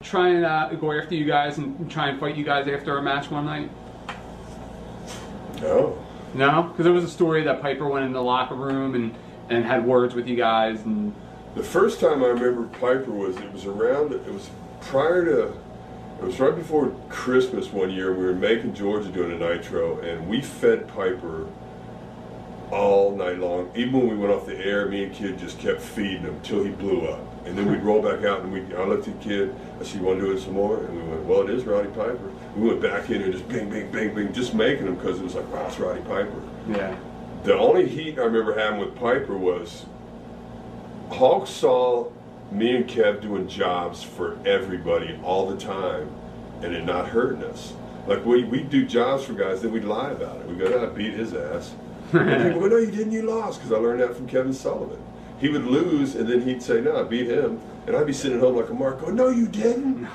Try and go after you guys and try and fight you guys after a match one night? No. No? Because there was a story that Piper went in the locker room and had words with you guys. And the first time I remember Piper was right before Christmas one year. We were in Macon, Georgia doing a nitro, and we fed Piper all night long. Even when we went off the air, me and Kid just kept feeding him till he blew up. And then we'd roll back out, and I looked at Kid, I said, "You want to do it some more?" And we went, "Well, it is Roddy Piper." We went back in and just bing, bing, bing, bing, just making him because it was like, wow, it's Roddy Piper. Yeah. The only heat I remember having with Piper was Hulk saw me and Kev doing jobs for everybody all the time and it not hurting us. Like we'd do jobs for guys, then we'd lie about it. We'd go, "I beat his ass." And people go, "No, you didn't, you lost," because I learned that from Kevin Sullivan. He would lose, and then he'd say, "No, I beat him." And I'd be sitting at home like a mark going, "No, you didn't."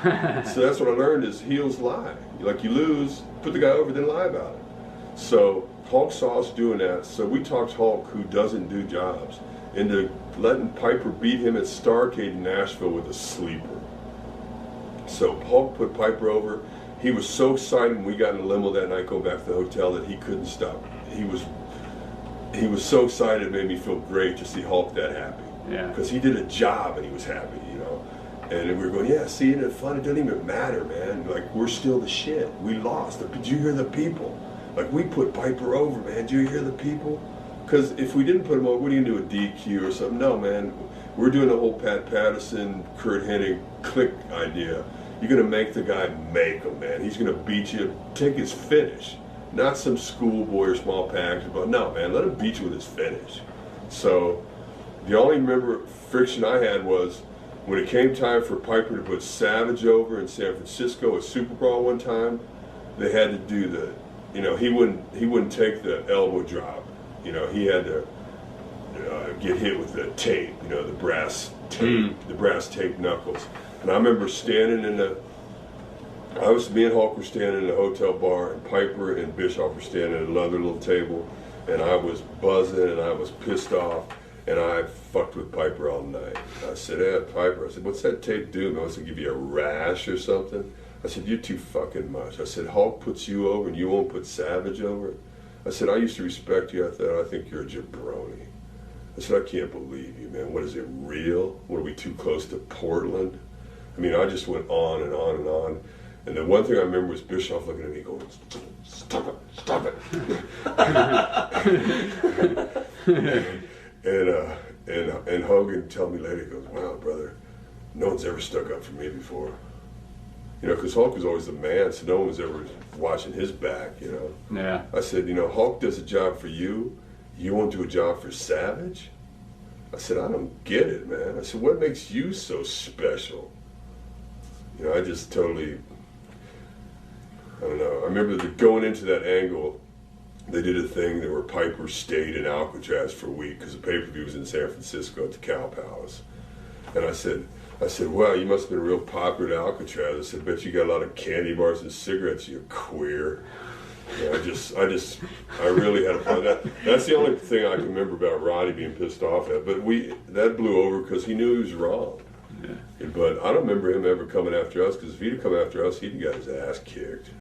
So that's what I learned is heels lie. Like you lose, put the guy over, then lie about it. So Hulk saw us doing that, so we talked Hulk, who doesn't do jobs, into letting Piper beat him at Starrcade in Nashville with a sleeper. So Hulk put Piper over. He was so excited when we got in the limo that night going back to the hotel that he couldn't stop. He was so excited, it made me feel great to see Hulk that happy. Yeah. Because he did a job and he was happy, you know. And we were going, "Yeah, see, isn't it fun? It doesn't even matter, man. Like, we're still the shit. We lost. Did you hear the people? Like, we put Piper over, man. Did you hear the people?" Because if we didn't put him over, what are you going to do, a DQ or something? No, man. We're doing the whole Pat Patterson, Kurt Hennig click idea. You're going to make the guy make him, man. He's going to beat you, take his finish. Not some schoolboy or small package, but no, man, let him beat you with his finish. So the only friction I had was when it came time for Piper to put Savage over in San Francisco at Super Brawl one time. They had to do he wouldn't take the elbow drop. You know, he had to get hit with the tape. You know, the brass tape, the brass tape knuckles. And I remember me and Hulk were standing in a hotel bar, and Piper and Bischoff were standing at another little table, and I was buzzing and I was pissed off, and I fucked with Piper all night. I said, "Hey, Piper," I said, "what's that tape do, man? What's it give you a rash or something?" I said, "You're too fucking much." I said, "Hulk puts you over and you won't put Savage over?" I said, "I used to respect you. I think you're a jabroni." I said, "I can't believe you, man. What is it, real? What, are we too close to Portland?" I mean, I just went on and on and on. And the one thing I remember was Bischoff looking at me going, "Stop it, stop it." and Hogan told me later, he goes, "Wow, brother, no one's ever stuck up for me before." You know, because Hulk was always the man, so no one was ever watching his back, you know. Yeah. I said, "You know, Hulk does a job for you. You won't do a job for Savage?" I said, "I don't get it, man." I said, "What makes you so special?" You know, I just totally, I don't know. I remember going into that angle, they did a thing where Piper stayed in Alcatraz for a week because the pay-per-view was in San Francisco at the Cow Palace. And I said, "Wow, you must have been real popular at Alcatraz." I said, "Bet you got a lot of candy bars and cigarettes, you queer." You know, I really had a fun. That's the only thing I can remember about Roddy being pissed off at. But that blew over because he knew he was wrong. Yeah. But I don't remember him ever coming after us, because if he'd have come after us, he'd have got his ass kicked.